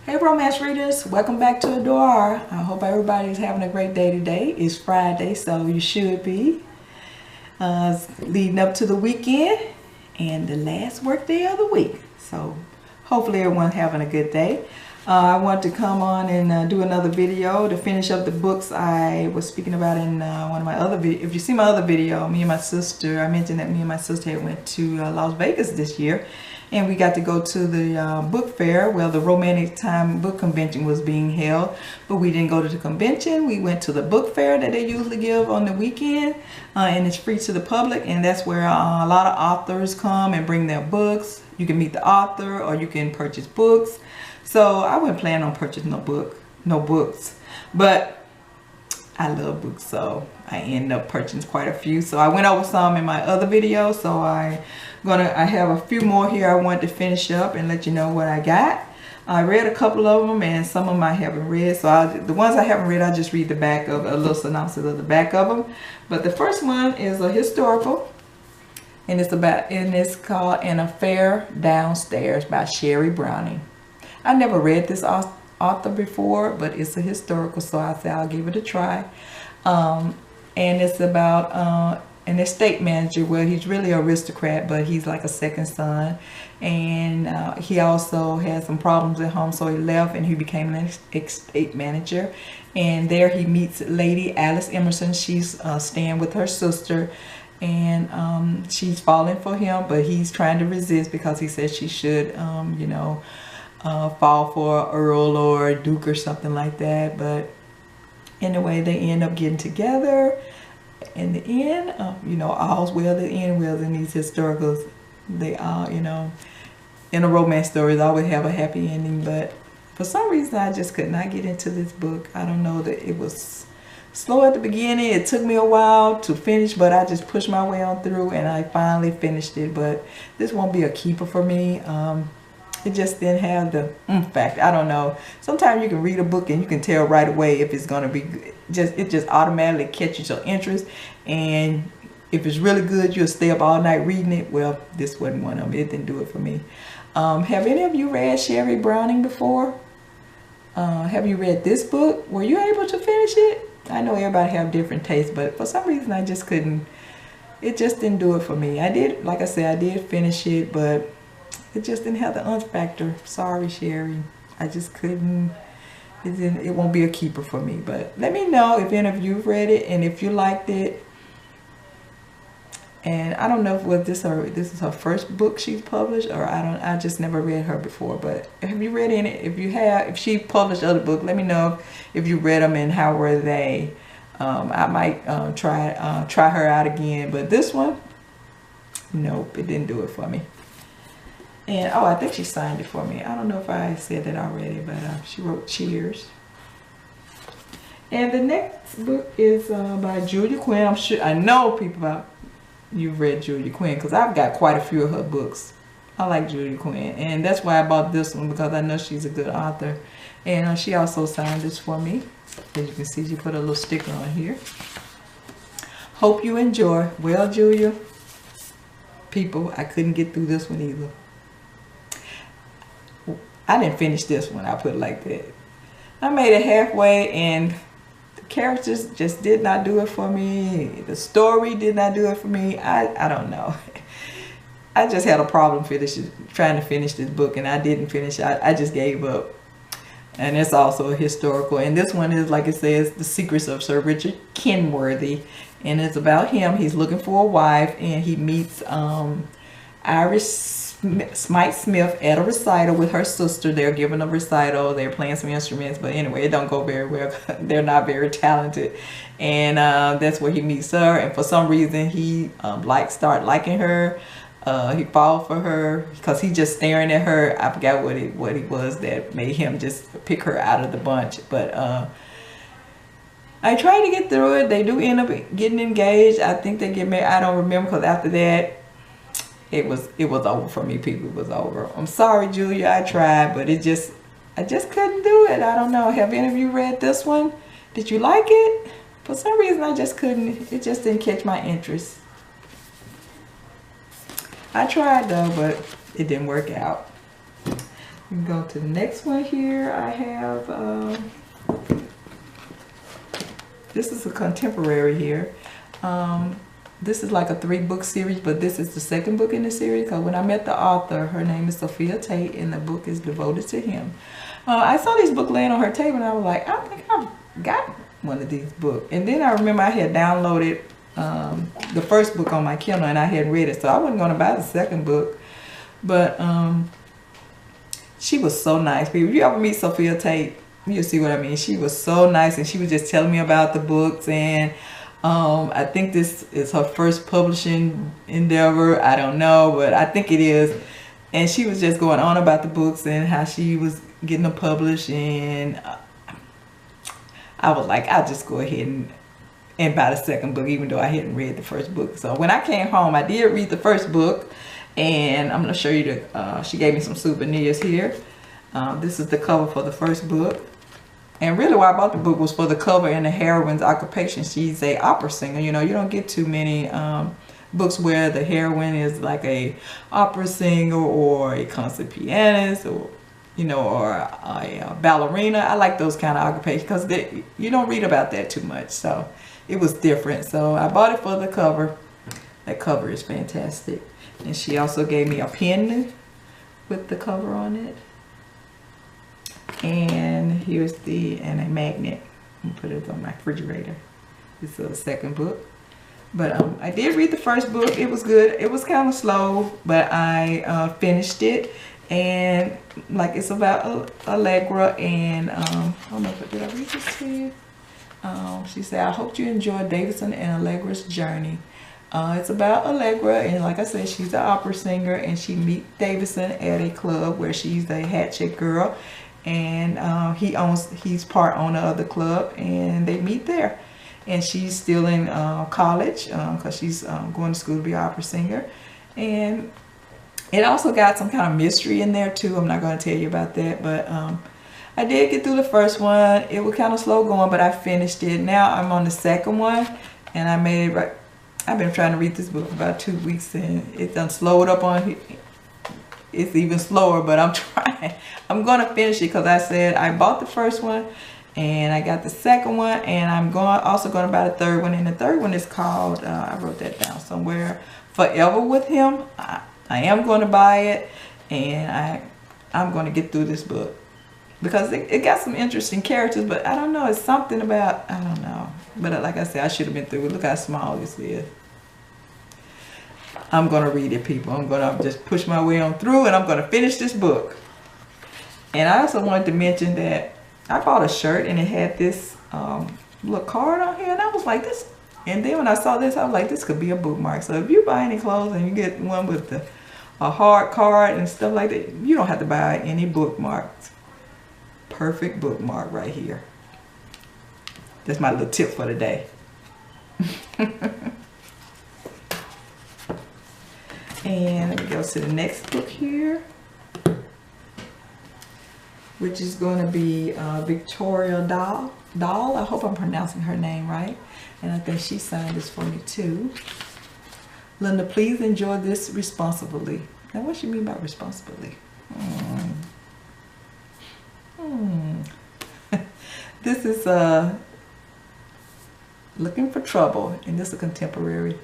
Hey romance readers, welcome back to Adore. I hope everybody's having a great day today. It's Friday, so you should be. Leading up to the weekend and the last work day of the week. So hopefully everyone's having a good day. I want to come on and do another video to finish up the books I was speaking about in one of my other videos. If you see my other video, me and my sister, I mentioned that me and my sister had went to Las Vegas this year. And we got to go to the book fair. Well, the Romantic Time book convention was being held, but we didn't go to the convention. We went to the book fair that they usually give on the weekend, and it's free to the public. And that's where a lot of authors come and bring their books. You can meet the author, or you can purchase books. So I wasn't planning on purchasing no books, but I love books, so I ended up purchasing quite a few. So I went over some in my other video, so I have a few more here I wanted to finish up and let you know what I got. I read a couple of them, and some of them I haven't read. So the ones I haven't read, I just read the back of a little synopsis of the back of them. But the first one is a historical, and it's called An Affair Downstairs by Sherry Browning. I never read this author before, but it's a historical, so I said I'll give it a try. And it's about an estate manager. Well, he's really an aristocrat, but he's like a second son, and he also had some problems at home, so he left and he became an estate manager. And there he meets Lady Alice Emerson. She's staying with her sister, and she's falling for him, but he's trying to resist because he says she should you know, fall for an earl or a duke or something like that. But anyway, they end up getting together. In the end, you know, all's well that ends well in these historicals. They all, you know, in a romance story, they always have a happy ending. But for some reason, I just could not get into this book. I don't know, that it was slow at the beginning. It took me a while to finish, but I just pushed my way on through, and I finally finished it. But this won't be a keeper for me. It just didn't have the factor. I don't know. Sometimes you can read a book and you can tell right away if it's going to be good. It just automatically catches your interest. And if it's really good, you'll stay up all night reading it. Well, this wasn't one of them. It didn't do it for me. Have any of you read Sherry Browning before? Have you read this book? Were you able to finish it? I know everybody have different tastes, but for some reason I just couldn't. It just didn't do it for me. I did, like I said, I did finish it, but it just didn't have the factor. Sorry, Sherry. I just couldn't. It won't be a keeper for me. But let me know if any of you read it and if you liked it. And I don't know if this is her first book she's published, or I just never read her before. But have you read any? If she published other books, let me know if you read them and how were they. I might try her out again. But this one, nope, it didn't do it for me. And oh, I think she signed it for me. I don't know if I said that already, but she wrote Cheers. And the next book is by Julia Quinn. I'm sure I know you've read Julia Quinn, because I've got quite a few of her books. I like Julia Quinn, and that's why I bought this one, because I know she's a good author. And she also signed this for me. As you can see, she put a little sticker on here. Hope you enjoy. Well, Julia, people, I couldn't get through this one either. I didn't finish this one, I put it like that. I made it halfway, and the characters just did not do it for me. The story did not do it for me. I don't know. I just had a problem trying to finish this book, and I didn't finish it. I just gave up. And it's also a historical. And this one is, like it says, The Secrets of Sir Richard Kenworthy. And it's about him. He's looking for a wife, and he meets Iris Smite Smith at a recital with her sister. They're giving a recital. They're playing some instruments, but anyway, it don't go very well. They're not very talented, and that's where he meets her. And for some reason, he start liking her. He fall for her because he's just staring at her. I forgot what it was that made him just pick her out of the bunch. But I tried to get through it. They do end up getting engaged. I think they get married. I don't remember, because after that, it was over for me, people. It was over. I'm sorry, Julia. I tried, but I just couldn't do it. I don't know. Have any of you read this one? Did you like it? For some reason, I just couldn't. It just didn't catch my interest. I tried though, but it didn't work out. We can go to the next one here. I have, this is a contemporary here. This is like a 3-book series, but this is the second book in the series, because when I met the author, her name is Sofia Tate, and the book is devoted to him. I saw this book laying on her table, and I was like, I think I've got one of these books. And then I remember I had downloaded the first book on my Kindle, and I hadn't read it, so I wasn't going to buy the second book. But she was so nice. If you ever meet Sofia Tate, you'll see what I mean. She was so nice, and she was just telling me about the books, and I think this is her first publishing endeavor. I don't know, but I think it is. And she was just going on about the books and how she was getting them published. And I was like, I'll just go ahead and buy the second book, even though I hadn't read the first book. So when I came home, I did read the first book. And I'm going to show you she gave me some souvenirs here. This is the cover for the first book. And really why I bought the book was for the cover and the heroine's occupation. She's a opera singer. You know, you don't get too many books where the heroine is like a opera singer or a concert pianist, or, you know, or a ballerina. I like those kind of occupations because you don't read about that too much. So it was different. So I bought it for the cover. That cover is fantastic. And she also gave me a pen with the cover on it. And here's and a magnet. I'm gonna put it on my refrigerator. This is the second book. But I did read the first book. It was good. It was kind of slow, but I finished it. And like, it's about Allegra, and I don't know if did I read this to you? She said, I hope you enjoy Davison and Allegra's journey. It's about Allegra, and like I said, she's an opera singer, and she meets Davison at a club where she's a hatchet girl. And he's part owner of the club, and they meet there. And she's still in college because she's going to school to be an opera singer. And it also got some kind of mystery in there too. I'm not going to tell you about that, but I did get through the first one. It was kind of slow going, but I finished it. Now I'm on the second one, and I made it right. I've been trying to read this book for about 2 weeks, and it done slowed up on here. It's even slower, but I'm trying. I'm going to finish it because I said I bought the first one and I got the second one, and I'm also going to buy the third one. And the third one is called, I wrote that down somewhere, Forever with Him. I am going to buy it, and I'm going to get through this book because it got some interesting characters, but I don't know. It's something about, I don't know. But like I said, I should have been through it. Look how small this is. I'm going to read it, people. I'm going to just push my way on through, and I'm going to finish this book. And I also wanted to mention that I bought a shirt, and it had this little card on here, and I was like, this. And then when I saw this, I was like, this could be a bookmark. So if you buy any clothes and you get one with a hard card and stuff like that, you don't have to buy any bookmarks. Perfect bookmark right here. That's my little tip for the day. And let me go to the next book here, which is going to be Victoria Dahl. I hope I'm pronouncing her name right. And I think she signed this for me too. Linda, please enjoy this responsibly. Now, what do you mean by responsibly? This is Looking for Trouble, and this is a contemporary.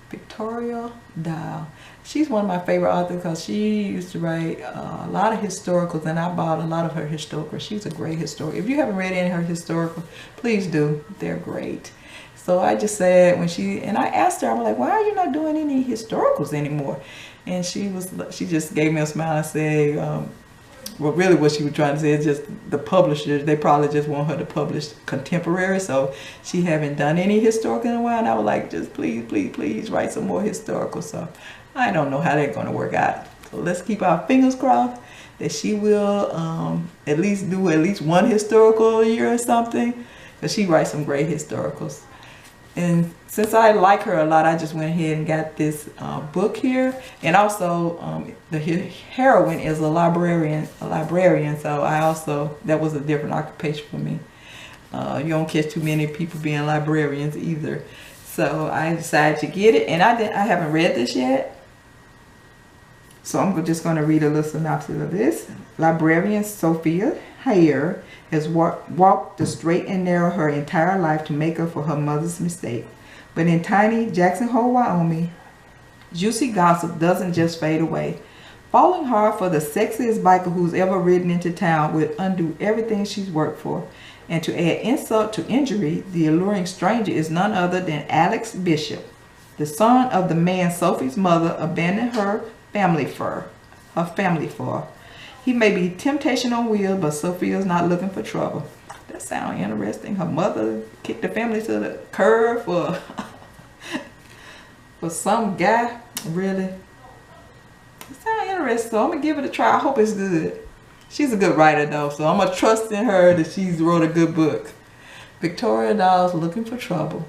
Victoria Dahl. She's one of my favorite authors because she used to write a lot of historicals, and I bought a lot of her historicals. She's a great historian. If you haven't read any of her historicals, please do. They're great. So I just said and I asked her, I was like, why are you not doing any historicals anymore? And she just gave me a smile and said, well, really what she was trying to say is just the publishers, they probably just want her to publish contemporary, so she haven't done any historical in a while. And I was like, just please, please, please write some more historical. So I don't know how that's going to work out. So let's keep our fingers crossed that she will at least do one historical a year or something, because she writes some great historicals. And since I like her a lot, I just went ahead and got this book here. And also, the heroine is a librarian. So that was a different occupation for me. You don't catch too many people being librarians either. So I decided to get it, and I haven't read this yet. So I'm just going to read a little synopsis of this. Librarian Sophia Tate has walked the straight and narrow her entire life to make up for her mother's mistake. But in tiny Jackson Hole, Wyoming, juicy gossip doesn't just fade away. Falling hard for the sexiest biker who's ever ridden into town would undo everything she's worked for. And to add insult to injury, the alluring stranger is none other than Alex Bishop, the son of the man Sophie's mother abandoned her family for. He may be temptation on wheels, but Sophia's not looking for trouble. That sounds interesting. Her mother kicked the family to the curb for some guy. Really? It sounds interesting. So I'm going to give it a try. I hope it's good. She's a good writer though, so I'm going to trust in her that she's wrote a good book. Victoria Dahl's Looking for Trouble.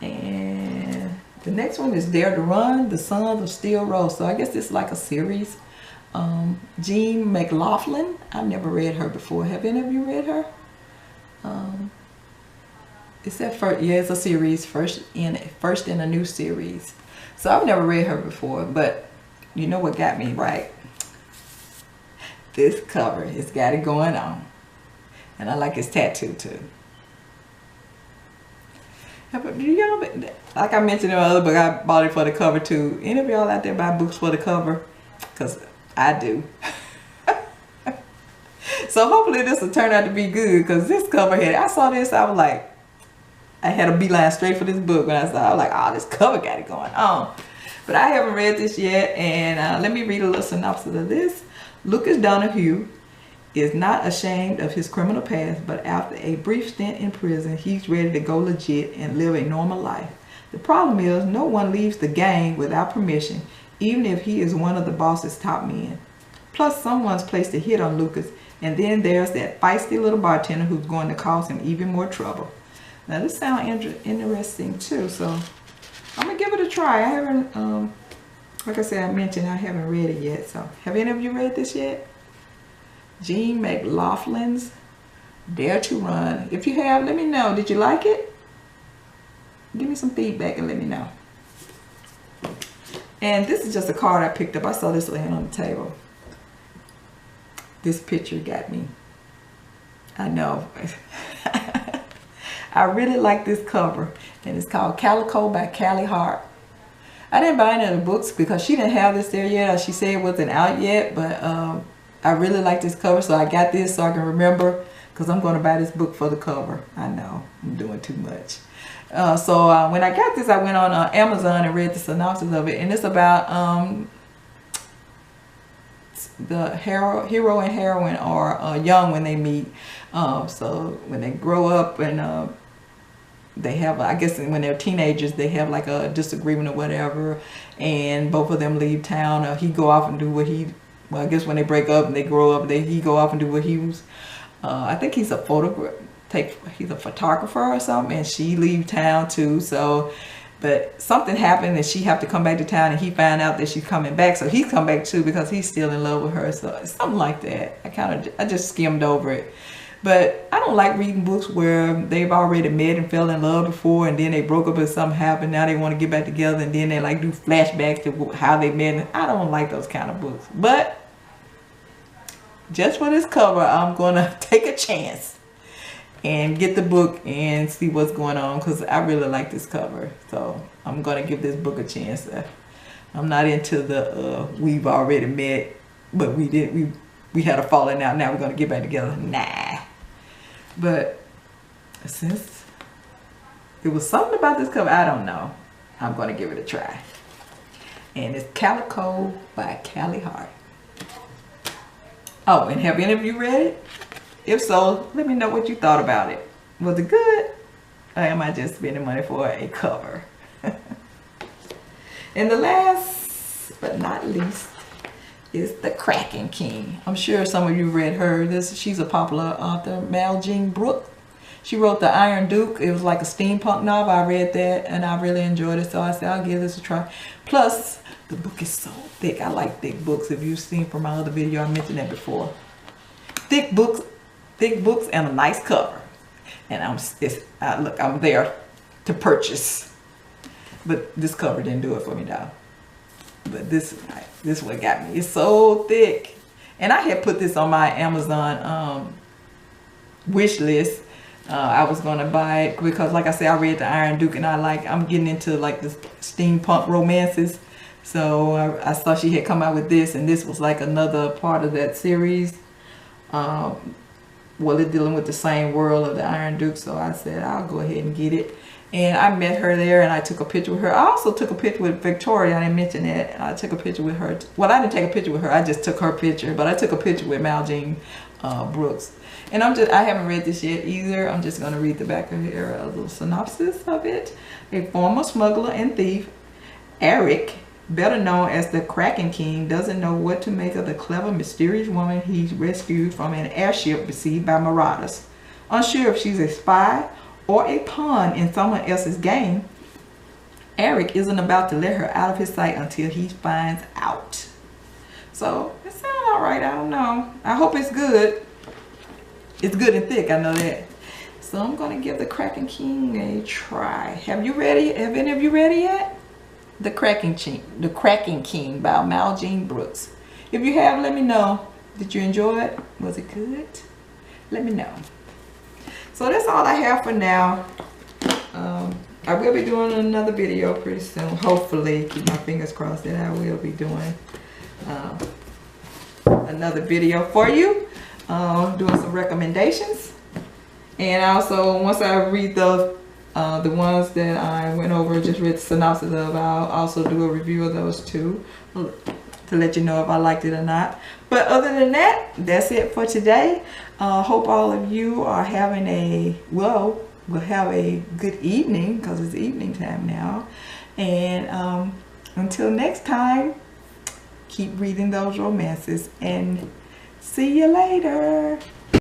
And the next one is Dare to Run, The Sons of Steel Rose. So I guess it's like a series. Jean McLaughlin. I've never read her before. Have any of you read her? It's that first, yeah, it's a series, first in a new series. So I've never read her before, but you know what got me right? This cover, it's got it going on. And I like his tattoo too. Like I mentioned in my other book, I bought it for the cover too. Any of y'all out there buy books for the cover? Because I do. So hopefully this will turn out to be good, because this cover here, I saw this, I was like, I had a beeline straight for this book when I saw it. I was like, oh, this cover got it going on. But I haven't read this yet, and let me read a little synopsis of this. Lucas Donahue is not ashamed of his criminal past, but after a brief stint in prison, he's ready to go legit and live a normal life. The problem is, no one leaves the gang without permission, even if he is one of the boss's top men. Plus, someone's placed a hit on Lucas, and then there's that feisty little bartender who's going to cause him even more trouble. Now, this sounds interesting too, so I'm going to give it a try. I haven't, like I said, I mentioned I haven't read it yet. So, have any of you read this yet? Jean McLaughlin's Dare to Run. If you have, let me know. Did you like it? Give me some feedback and let me know. And this is just a card I picked up. I saw this laying on the table. This picture got me. I know. I really like this cover. And it's called Calico by Callie Hart. I didn't buy any of the books because she didn't have this there yet. Or she said it wasn't out yet. But I really like this cover. So I got this so I can remember. Because I'm going to buy this book for the cover. I know. I'm doing too much. So when I got this, I went on Amazon and read the synopsis of it. And it's about the hero and heroine are young when they meet. So when they grow up and they have, I guess when they're teenagers, they have like a disagreement or whatever. And both of them leave town. He go off and do what he, well, I guess when they break up and they grow up, he go off and do what he was. I think he's a photographer or something, and she leave town too. So, but something happened and she have to come back to town, and he find out that she's coming back, so he's come back too because he's still in love with her. So it's something like that. I just skimmed over it. But I don't like reading books where they've already met and fell in love before, and then they broke up and something happened. Now they want to get back together, and then they like do flashbacks to how they met. I don't like those kind of books. But just for this cover, I'm going to take a chance and get the book and see what's going on, because I really like this cover. So I'm going to give this book a chance. I'm not into the we've already met, but we had a falling out. Now we're going to get back together. Nah. But since it was something about this cover, I don't know. I'm going to give it a try. And it's Calico by Callie Hart. Oh, and have any of you read it? If so, let me know what you thought about it. Was it good? Or am I just spending money for a cover? And the last but not least is the Kraken King. I'm sure some of you read her. She's a popular author, Meljean Brook. She wrote The Iron Duke. It was like a steampunk novel. I read that and I really enjoyed it. So I said, I'll give this a try. Plus, the book is so thick. I like thick books. If you've seen from my other video, I mentioned that before. Thick books and a nice cover. And look, I'm there to purchase. But this cover didn't do it for me, though. But this one got me. It's so thick. And I had put this on my Amazon wish list. I was gonna buy it because, like I said, I read the Iron Duke, and I'm getting into like the steampunk romances. So I saw she had come out with this, and this was like another part of that series. Well, they're dealing with the same world of the Iron Duke, so I said I'll go ahead and get it. And I met her there, and I took a picture with her. I also took a picture with Victoria. I didn't mention that. I took a picture with her. Well, I didn't take a picture with her. I just took her picture, but I took a picture with Meljean Brooks. And I haven't read this yet either. I'm just going to read the back of here, a little synopsis of it. A former smuggler and thief, Eric, better known as the Kraken King, doesn't know what to make of the clever, mysterious woman he's rescued from an airship besieged by marauders. Unsure if she's a spy or a pawn in someone else's game, Eric isn't about to let her out of his sight until he finds out. So it sounds alright. I don't know. I hope it's good. It's good and thick, I know that. So I'm going to give the Kraken King a try. Have you ready? Have any of you read it yet? The Kraken King by Meljean Brooks. If you have, let me know. Did you enjoy it? Was it good? Let me know. So that's all I have for now. I will be doing another video pretty soon. Hopefully, keep my fingers crossed that I will be doing another video for you. Doing some recommendations. And also, once I read the ones that I went over, just read the synopsis of, I'll also do a review of those too, to let you know if I liked it or not. But other than that, that's it for today. Hope all of you are having will have a good evening, because it's evening time now. And until next time, keep reading those romances, and see you later.